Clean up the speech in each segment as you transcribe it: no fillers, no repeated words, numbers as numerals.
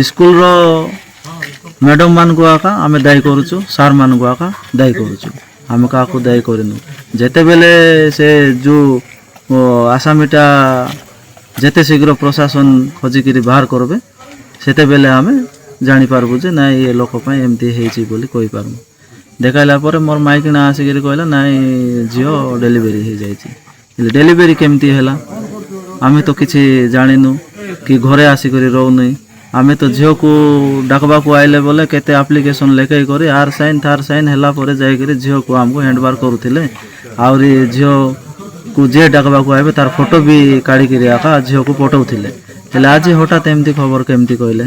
School रो madam मान को आका आमे दायी करूछु सार मान को आका दायी करूछु आमे का को दायी करिनु जेते बेले से जो आसामीटा जेते शीघ्र प्रशासन खोजिकी बाहर करबे सेते बेले आमे जानी पारबु जे ना ये लोक पई एमती हेची बोली कहि पारमु देखाइला परे मोर माइकिना आसिकी कहला ना झियो डेलीवरी हो जाइए डेलीवरी केमती हैला आमे तो किसी जानिनु कि घरे आसिक रोनी आमे तो झील को डाकबा को आइले बोले केते एप्लिकेशन लेखे करी आर साइन थार साइन हैला परे जाइकरी झील को आमको हैंडबार करुथिले आउरी झील को जे डाकबा को आइबे तार फोटो भी काढ़ी करी आका झील को पठाउथिले हेले आज हठात एमती खबर केमती कहले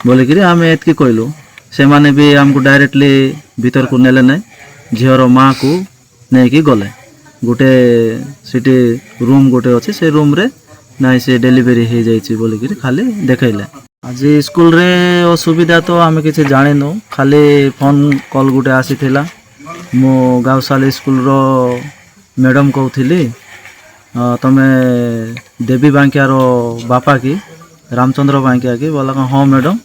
बोले कि आमे एतकी कहलु से माने भी आमको डायरेक्टली भीतर को नेले नै झीवर माँ को नेकी गले गोटे सिटी रूम गोटे अच्छे से रूम रे नाई से डेलीवरी हो जाइए बोलिकी खाली देखैले आज स्कूल रे असुविधा तो आमे किसी जानिनु खाली फोन कॉल गोटे आसीथिला मो गाँवसाली स्कूल रो मैडम कहूली तमे देवी बांकिया रो बापा की रामचंद्र बांकिया की बोला हाँ मैडम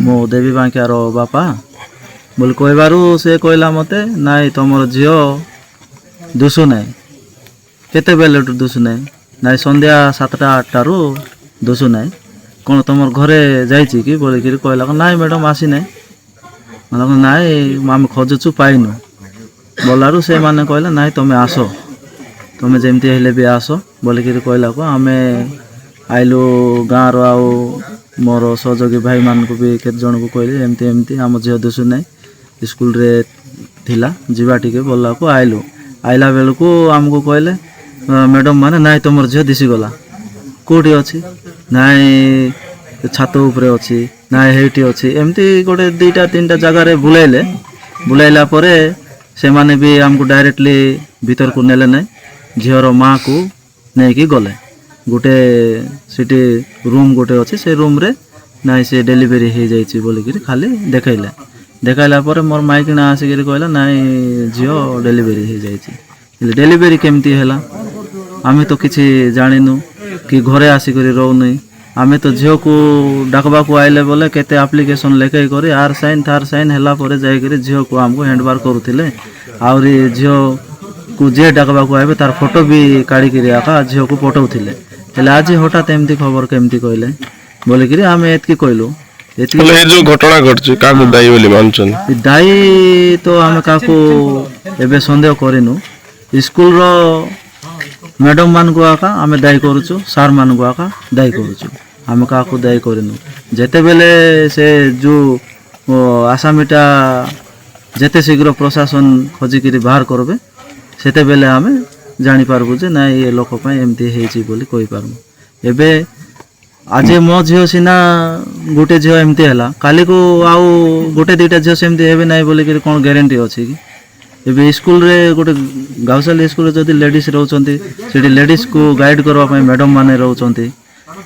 मो देवी बांकिया रो बापा बोल कहबारू से कहला मते नाई तुमर झील दुसु नाई केते बेले दुसु नाई नाई संध्या 7टा 8टारू दुसु नाई कौन तुम घरे जाइए कि बोलिकी कहला नाई मैडम आसी नाई मतलब नाई आम खोजुचु पाइनु बोलारू से माने कहला नाई तुम आस तुम जमती हेले भी आस बोलिकी कहला को आमे आइलु गाँव रो आउ मोर सहयोगी भाई मान को भी केत जन को कहले एमती एमती आम झील दुसु नाई स्कूल रे थिला जीवा टिके बोला को आइलु आइला बेल को आमको कहले मैडम माने नाई तुम झील दिसी गला कोठी अच्छी नाई छात उपरे अच्छी नाई हेटी अच्छी एमती गोटे 2टा 3टा जगार बुलाइले बुलाइला परे से माने भी आमको डायरेक्टली भीतर को नेले नै झीवर माँ को नेकी गले गोटे सिटी रूम गोटे अच्छे से रूम रे नाई से डेलीवरी हो जाइए बोलिकी खाली देखैले देखाइला परे मोर माइकिना आसिकी कहला नाई झील डेलीवरी हो जाइए डेलीवरी केमती हैला आमे तो किसी जानिनु कि घरे आसिक रोनी आमे तो झील को डाकबा को आइले बोले केते एप्लिकेशन लेखे करी आर साइन थार साइन हैला परे जाइकरी झील को आमको हैंडबार करुथिले आउरी झील को जे डाकबा को आइबे तार फोटो भी काढ़ी करी आका झील को पठाउथिले हेले आज हठात एमती खबर केमती कहले बोलिकी आमे एतकी कहलु बोले जो घटना घटछि काको दायी बोली मानछन दायी तो आमे काको एबे संदेह करिनु स्कूल रो मैडम मान को आका आमे दायी करूछु सार मान को आका दायी करूछु आमे का को दायी करिनु जेते बेले से जो आसामीटा जेते शीघ्र प्रशासन खोजिकी बाहर करबे सेते बेले आमे जानी पारबु जे ना ये लोक पई एमती हेची बोली कहि पारमु एबे आज मो झील सीना गोटे झील एमती हैला काली को आउ गोटे 2टा झील सेमती हेबे नाई बोलिकी कोन ग्यारंटी अछि कि एबे स्कूल रे गोटे गाँवसाली स्कूल जदि लेडीज रोचंती सेठी लेडीज को गाइड करबा पई मैडम माने रोचंती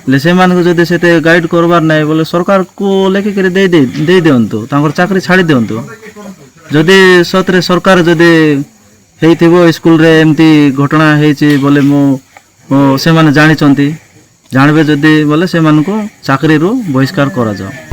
ले से मान को जदि सेते गाइड करबार नाई बोले सरकार को लेके करे दे देंतु तांकर चाकरी छाड़ी देंतु जदि सतरे सरकार जदि हेइथिबो स्कूल रे एमती घटना हेची बोले मो से माने जानिचंती जानबे जदि बोले से मान को चाकरी रो बहिष्कार करा जाओ।